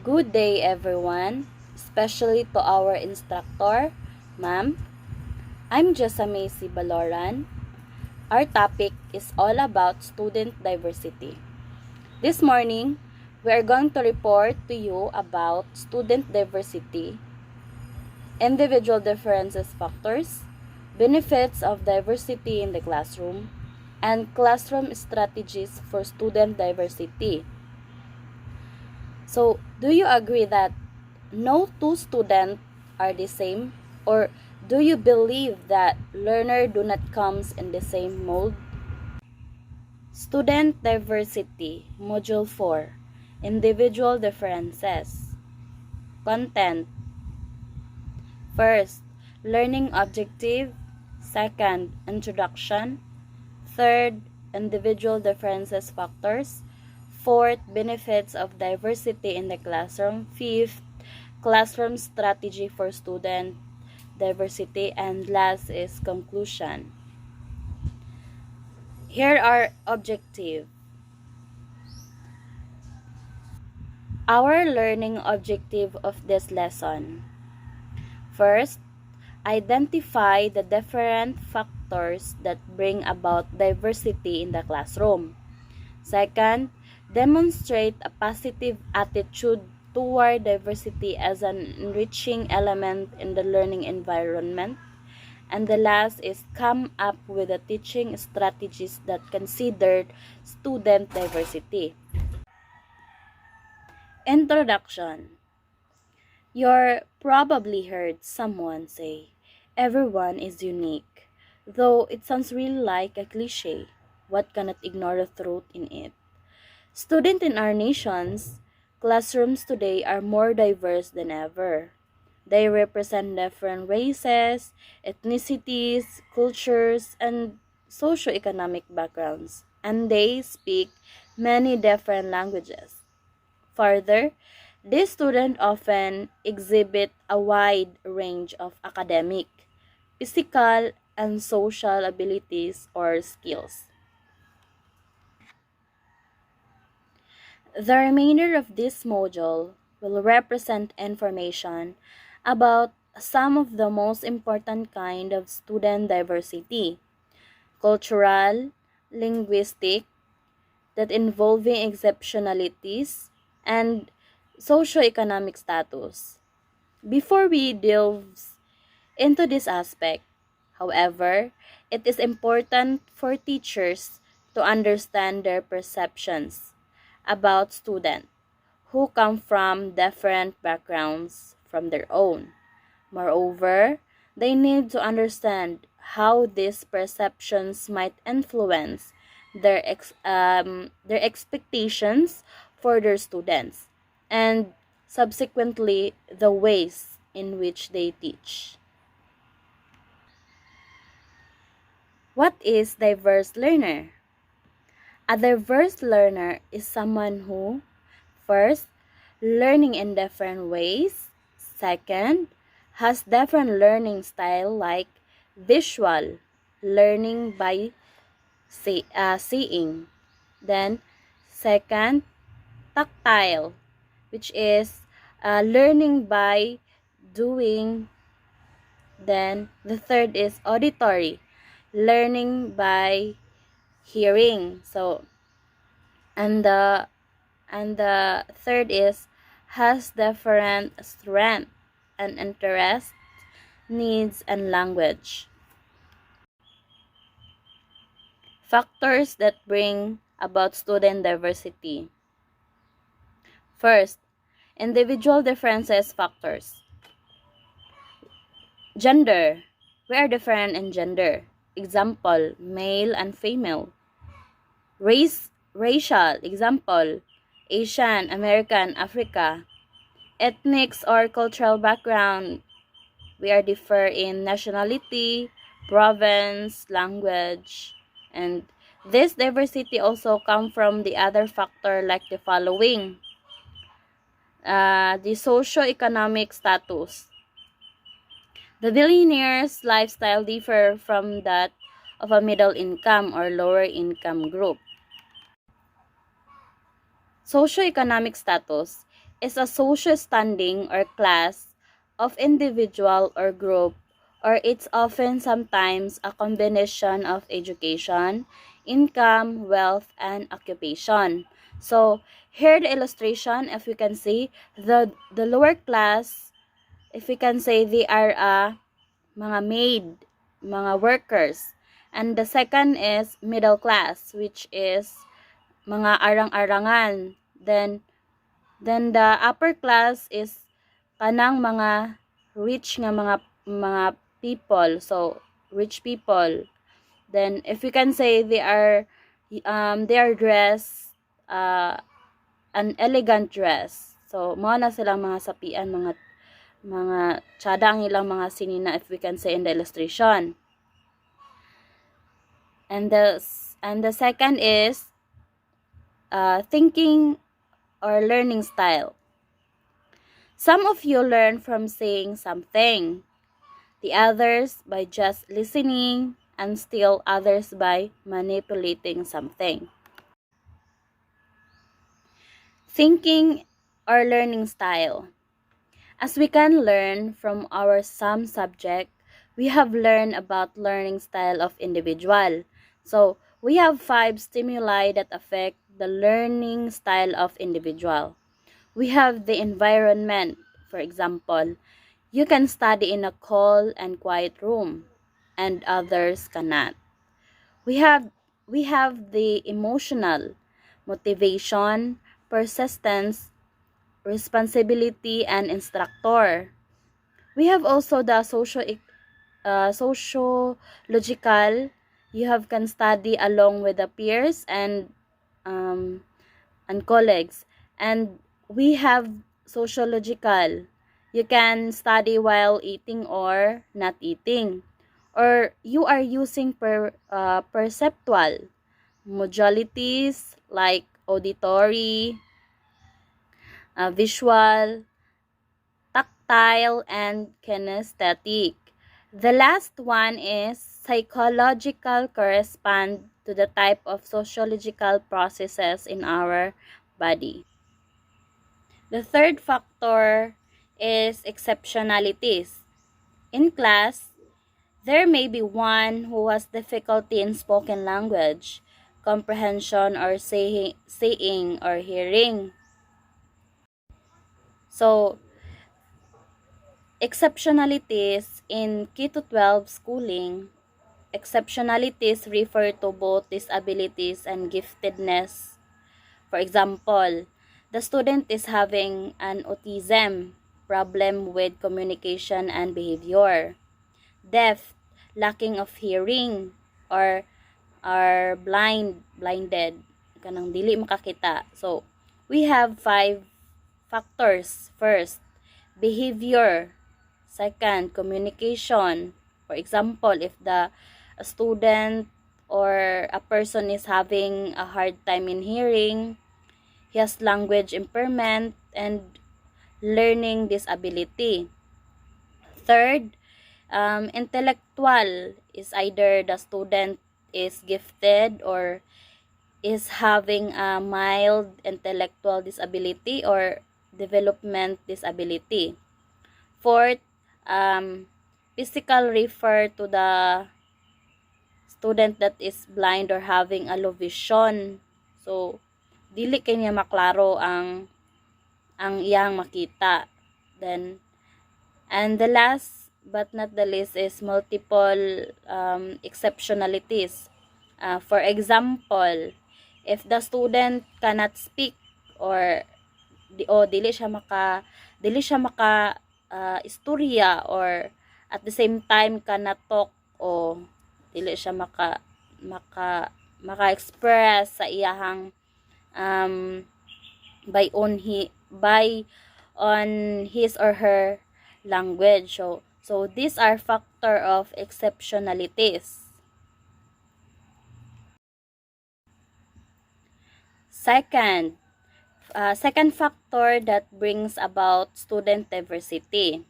Good day, everyone, especially to our instructor, Ma'am. I'm Jessamay Baloran. Our topic is all about student diversity. This morning, we are going to report to you about student diversity, individual differences factors, benefits of diversity in the classroom, and classroom strategies for student diversity. So, do you agree that no two students are the same? Or do you believe that learner do not comes in the same mold? Student Diversity, Module 4, Individual Differences. Content. First, learning objective. Second, introduction. Third, individual differences factors. Fourth, benefits of diversity in the classroom. Fifth, classroom strategy for student diversity. And last is conclusion. Here are objective. Our learning objective of this lesson. First, identify the different factors that bring about diversity in the classroom. Second, demonstrate a positive attitude toward diversity as an enriching element in the learning environment. And the last is come up with the teaching strategies that considered student diversity. Introduction. You're probably heard someone say, everyone is unique. Though it sounds really like a cliche, one cannot ignore the truth in it. Students in our nation's classrooms today are more diverse than ever. They represent different races, ethnicities, cultures, and socioeconomic backgrounds, and they speak many different languages. Further, these students often exhibit a wide range of academic, physical, and social abilities or skills. The remainder of this module will represent information about some of the most important kind of student diversity: cultural, linguistic, that involving exceptionalities, and socioeconomic status. Before we delve into this aspect, however, it is important for teachers to understand their perceptions about students who come from different backgrounds from their own. Moreover, they need to understand how these perceptions might influence their expectations for their students and subsequently the ways in which they teach. What is diverse learner? A diverse learner is someone who, first, learning in different ways. Second, has different learning style like visual, learning by seeing. Then, second, tactile, which is learning by doing. Then, the third is auditory, learning by hearing. So, and the third is has different strength and interest, needs, and language. Factors that bring about student diversity. First, individual differences factors. Gender. We are different in gender. Example, male and female. Racial. Example, Asian, American, Africa. Ethnics or cultural background. We are differ in nationality, province, language, and this diversity also come from the other factor like the following. The socio-economic status. The billionaire's lifestyle differ from that of a middle income or lower income group. Socio-economic status. is a social standing or class of individual or group, or it's often sometimes a combination of education, income, wealth, and occupation. So here the illustration, if we can see, the lower class, if we can say they are mga maid, mga workers. And the second is middle class, which is mga arang-arangan. Then the upper class is kanang mga rich nga mga people. So rich people. Then if we can say they are dressed an elegant dress. So mao na silang mga sapian, mga tsada ang ilang mga sinina, if we can say in the illustration. And the second is thinking or learning style. Some of you learn from saying something, the others by just listening, and still others by manipulating something. Thinking or learning style. As we can learn from our some subject, we have learned about learning style of individual. So, we have 5 stimuli that affect the learning style of individual. We have the environment. For example, you can study in a cool and quiet room, and others cannot. We have the emotional, motivation, persistence, responsibility, and instructor. We have also the sociological. You have can study along with the peers um, and colleagues. And we have sociological. You can study while eating or not eating. Or you are using perceptual modalities like auditory, visual, tactile, and kinesthetic. The last one is psychological, correspond to the type of sociological processes in our body. The third factor is exceptionalities. In class, there may be one who has difficulty in spoken language, comprehension, or saying or hearing. So, exceptionalities in K-12 schooling, exceptionalities refer to both disabilities and giftedness. For example, the student is having an autism, problem with communication and behavior. Deaf, lacking of hearing, or are blinded, kanang dili makakita. So, we have 5 factors. First, behavior. Second, communication. For example, if the a student or a person is having a hard time in hearing, he has language impairment and learning disability. Third, intellectual is either the student is gifted or is having a mild intellectual disability or development disability. Fourth, physical refer to the student that is blind or having a low vision. So, dili kay niya maklaro ang iyang makita. Then, and the last but not the least is multiple exceptionalities. For example, if the student cannot speak or dili siya maka istorya, or at the same time cannot talk, o dili siya maka-express sa iyahang by on his or her language. So these are factor of exceptionalities. Second factor that brings about student diversity.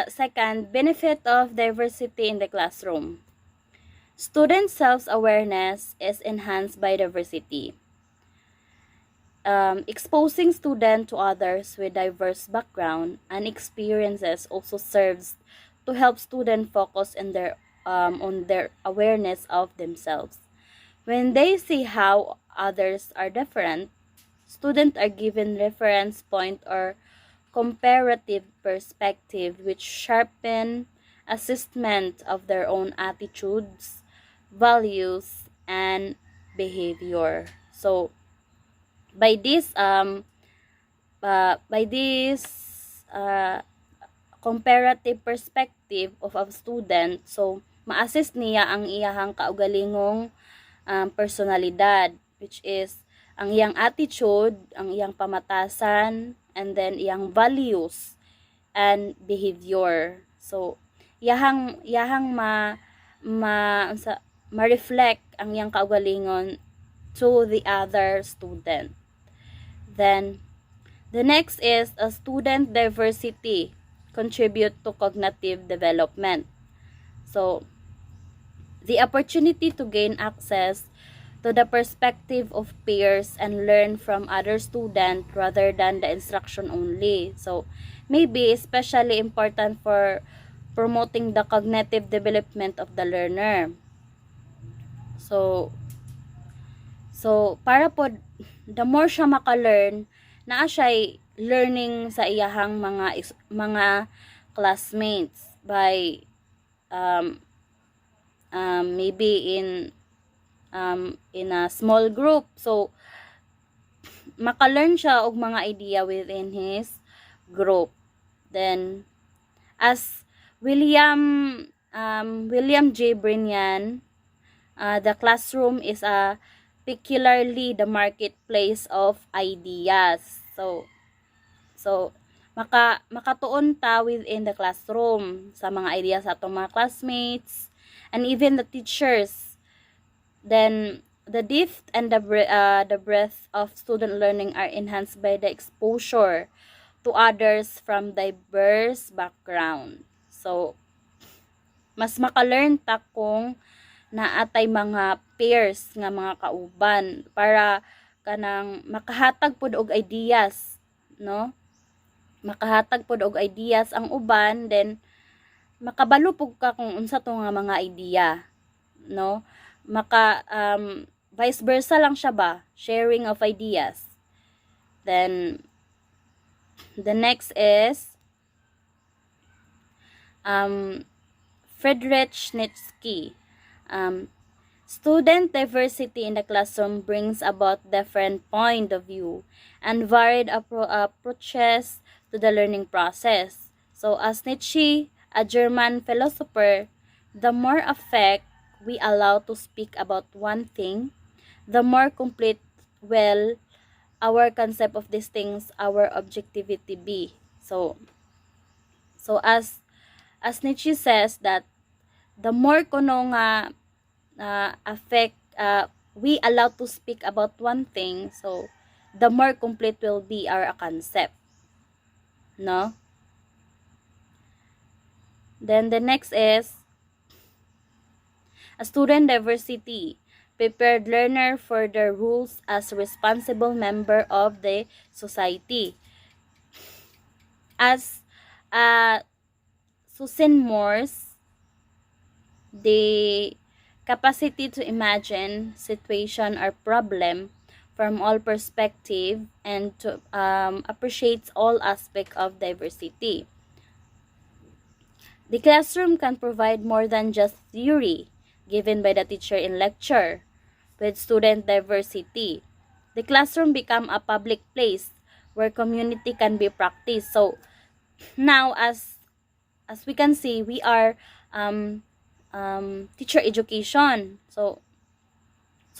Second, benefit of diversity in the classroom. Student self-awareness is enhanced by diversity. Exposing students to others with diverse background and experiences also serves to help students focus on their awareness of themselves. When they see how others are different, students are given reference point or comparative perspective which sharpen assessment of their own attitudes, values, and behavior. So by this uh, comparative perspective of a student, so ma-assess niya ang iyahang kaugalingong personalidad, which is ang iyang attitude, ang iyang pamatasan, and then iyang values and behavior. So iyahang ma-reflect ang iyang kaugalingon to the other student. Then the next is a student diversity contribute to cognitive development. So the opportunity to gain access to the perspective of peers and learn from other students rather than the instruction only. So maybe especially important for promoting the cognitive development of the learner. So para po the more siya maka-learn, naa siya learning sa iyahang mga classmates by maybe in a small group. So maka-learn siya og mga idea within his group. Then as William J. Brinyan, the classroom is a peculiarly the marketplace of ideas. So makatuon ta within the classroom sa mga ideas sa atong mga classmates and even the teachers. Then the depth and the breadth of student learning are enhanced by the exposure to others from diverse background. So mas maka-learn ta kung naatay mga peers nga mga kauban para kanang makahatag pod og ideas, no? Makahatag pod og ideas ang uban, then makabalo pug ka kung unsa to nga mga idea, no? Vice versa lang siya ba, sharing of ideas. Then the next is Friedrich Nietzsche. Student diversity in the classroom brings about different point of view and varied approaches to the learning process. So as Nietzsche, a German philosopher, the more affect we allow to speak about one thing, the more complete will our concept of these things, our objectivity be. So as Nietzsche says that the more kuno nga affect we allow to speak about one thing, so the more complete will be our concept, no? Then the next is a student diversity, prepared learner for the rules as responsible member of the society. As Susan Moore's the capacity to imagine situation or problem from all perspective and to appreciate all aspects of diversity. The classroom can provide more than just theory given by the teacher in lecture. With student diversity, the classroom become a public place where community can be practiced. So now as we can see, we are teacher education. So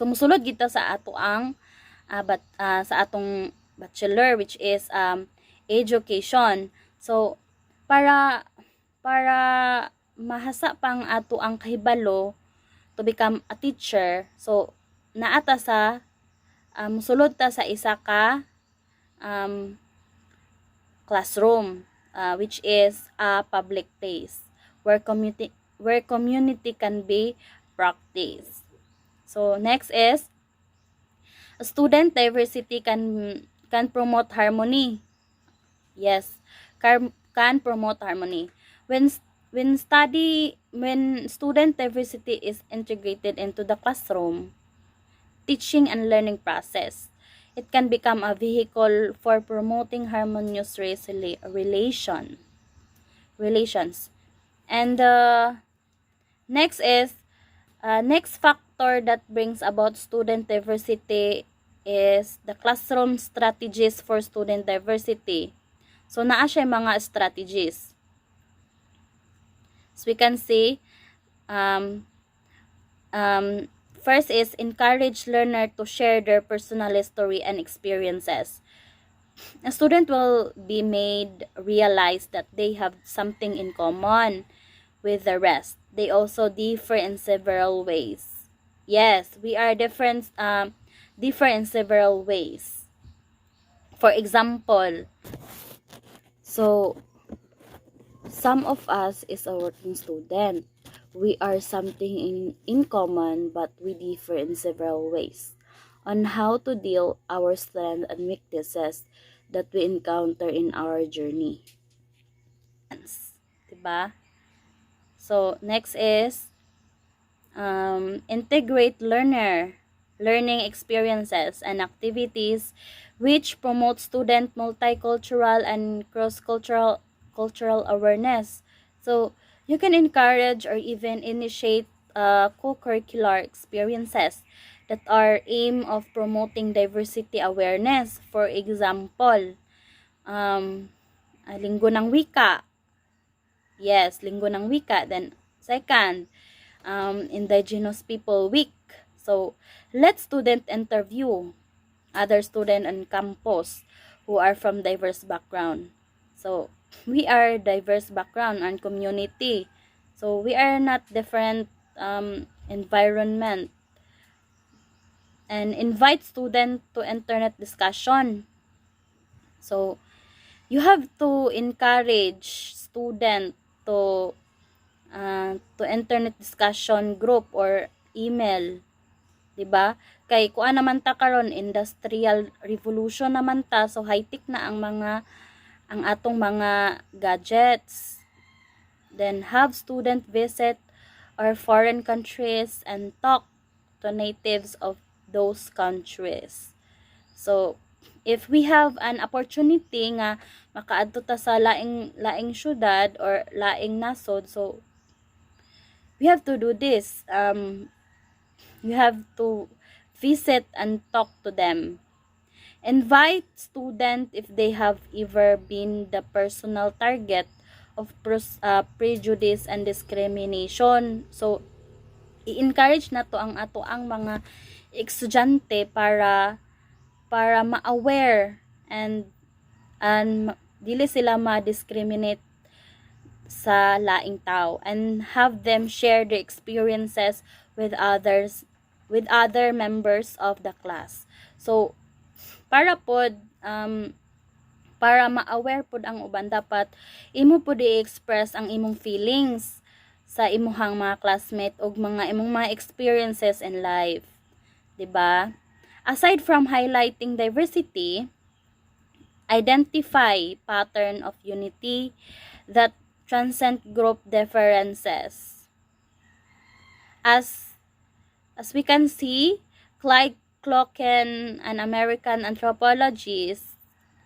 musulod kita sa ato ang sa atong bachelor, which is education. So para mahasa pang ato ang kahibalo to become a teacher, so naata sa musulod ta sa isa ka classroom, which is a public place where community can be practiced. So next is Student diversity can promote harmony. Yes, can promote harmony. When when student diversity is integrated into the classroom, teaching and learning process, it can become a vehicle for promoting harmonious relations. And next is next factor that brings about student diversity is the classroom strategies for student diversity. So naa siya mga strategies. So we can see um, first is encourage learner to share their personal history and experiences. A student will be made realize that they have something in common with the rest. They also differ in several ways. Yes, we are differ in several ways. For example, so some of us is a working student. We are something in common, but we differ in several ways on how to deal our strengths and weaknesses that we encounter in our journey. Diba? So, next is integrate learning experiences and activities which promote student multicultural and cross-cultural awareness. So you can encourage or even initiate co-curricular experiences that are aim of promoting diversity awareness. For example, linggo ng wika. Yes, linggo ng wika. Then second, Indigenous People Week. So, let student interview other student on campus who are from diverse background. So, we are diverse background and community. So, we are not different environment. And invite student to internet discussion. So, you have to encourage student to internet discussion group or email, 'di ba? Kay kuan naman ta karon industrial revolution naman ta, so high tech na ang atong mga gadgets. Then have student visit our foreign countries and talk to natives of those countries. So if we have an opportunity nga makaadto ta sa laing syudad or laing nasod, so we have to do this. You have to visit and talk to them. Invite students if they have ever been the personal target of prejudice and discrimination. So, i-encourage na to ang ato ang mga estudyante para ma-aware and dili sila ma-discriminate sa laing tao and have them share their experiences with other members of the class. So para pod para ma-aware pod ang uban, dapat imo pod i-express ang imong feelings sa imuhang mga classmate og imong mga experiences in life, 'di ba? Aside from highlighting diversity, identify pattern of unity that transcend group differences. As we can see, Clyde Clocken, an American anthropologist,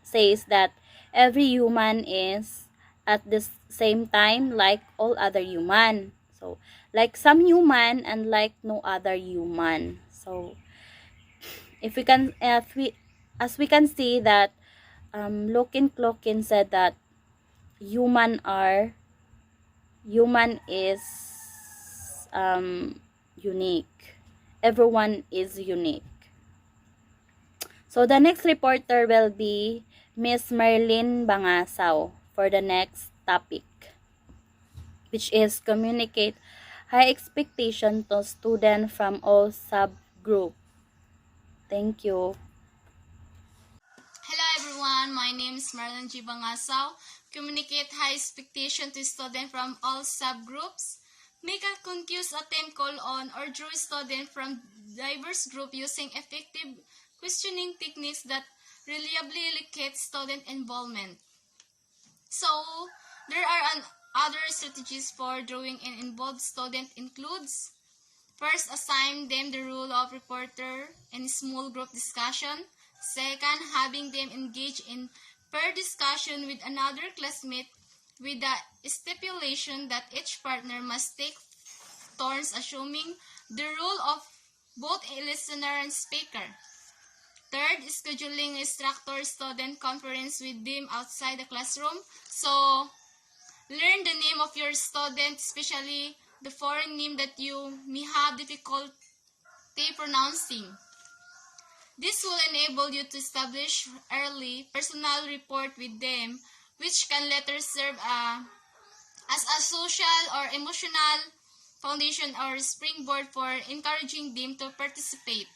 says that every human is at the same time like all other human. So, like some human and like no other human. So, if we can, as we can see that Clocken said that human is unique. Everyone is unique. So the next reporter will be Miss Merlyn Bangasao for the next topic, which is communicate high expectation to student from all subgroup. Thank you. Hello everyone, my name is Merlyn Gabac. Communicate high expectation to students from all subgroups. Make a continuous attempt call on or draw students from diverse group using effective questioning techniques that reliably locate student involvement. So, there are other strategies for drawing an involved student includes: first, assign them the role of reporter in small group discussion. Second, having them engage in pair discussion with another classmate with the stipulation that each partner must take turns assuming the role of both a listener and speaker. Third, scheduling instructor-student conference with them outside the classroom. So, learn the name of your student, especially the foreign name that you may have difficulty pronouncing. This will enable you to establish early personal rapport with them, which can later serve as a social or emotional foundation or springboard for encouraging them to participate.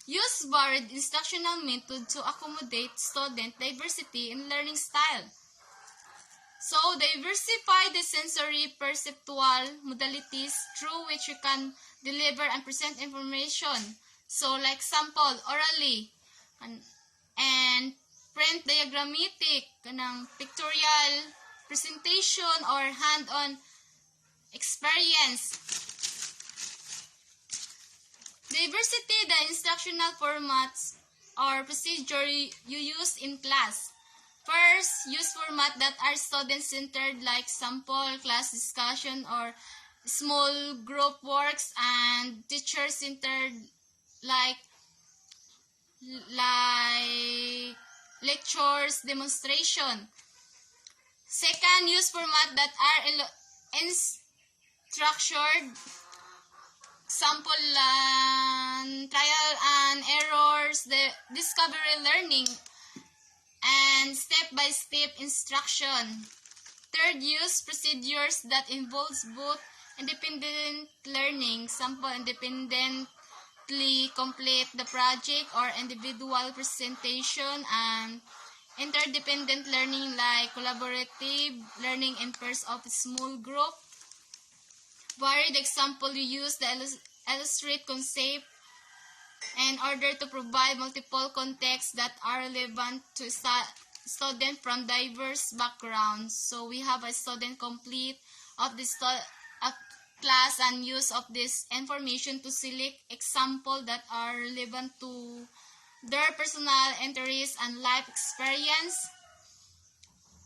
Use varied instructional method to accommodate student diversity in learning style. So, diversify the sensory perceptual modalities through which you can deliver and present information. So, like sample, orally, and print diagrammatic, kanang pictorial presentation or hand-on experience. Diversity the instructional formats or procedure you use in class. First, use format that are student-centered like sample, class discussion, or small group works, and teacher-centered like lectures, demonstration. Second, use format that are structured, sample trial and errors, the discovery learning, and step-by-step instruction. Third, use procedures that involves both independent learning, sample independently complete the project or individual presentation, and interdependent learning like collaborative learning in pairs of a small group. Varied example, you use the illustrate concept in order to provide multiple contexts that are relevant to students from diverse backgrounds. So we have a student complete of the class and use of this information to select examples that are relevant to their personal interests and life experience.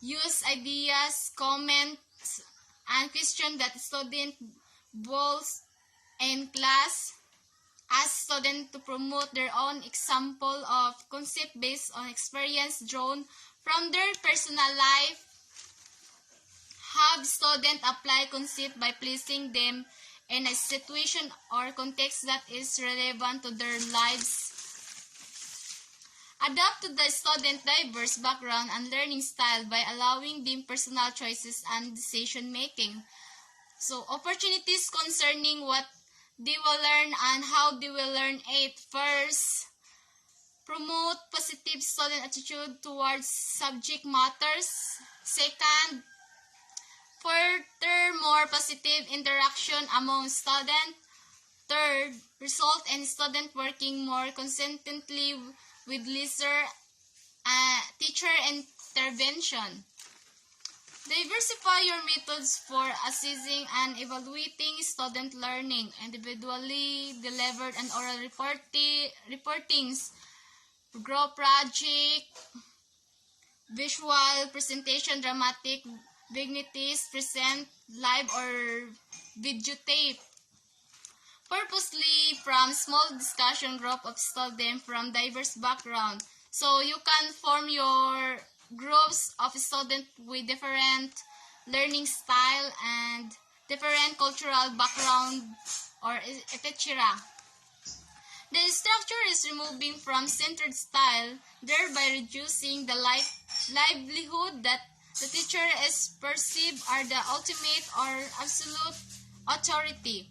Use ideas, comments, and questions that student both in class. Ask students to promote their own example of concept based on experience drawn from their personal life. Have students apply concept by placing them in a situation or context that is relevant to their lives. Adapt to the student diverse background and learning style by allowing them personal choices and decision making. So, opportunities concerning what they will learn and how they will learn it. First, promote positive student attitude towards subject matters. Second, further more positive interaction among students. Third, result in student working more consistently with lesser teacher intervention. Diversify your methods for assessing and evaluating student learning, individually delivered and oral reportings, group project, visual presentation, dramatic vignettes, present live or videotape. Purposely from small discussion group of students from diverse background. So you can form your groups of students with different learning style and different cultural background or etc. The structure is removing from centered style, thereby reducing the livelihood that the teacher is perceived are the ultimate or absolute authority.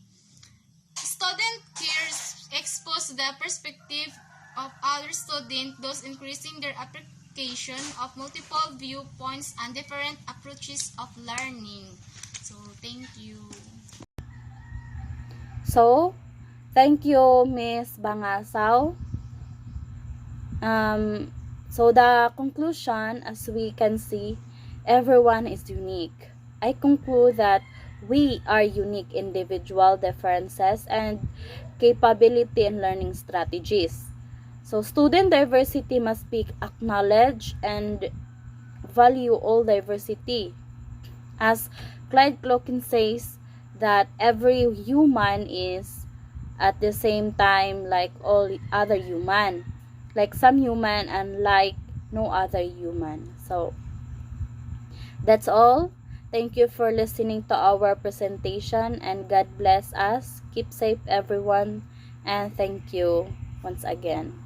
Student peers expose the perspective of other students, thus increasing their application of multiple viewpoints and different approaches of learning. So, thank you. So, thank you, Miss Bangasao. So the conclusion, as we can see, everyone is unique. I conclude that we are unique individual differences and capability and learning strategies. So student diversity must be acknowledged and value all diversity. As Clyde Clokin says, that every human is at the same time like all other human, like some human and like no other human. So that's all. Thank you for listening to our presentation, and God bless us. Keep safe everyone, and thank you once again.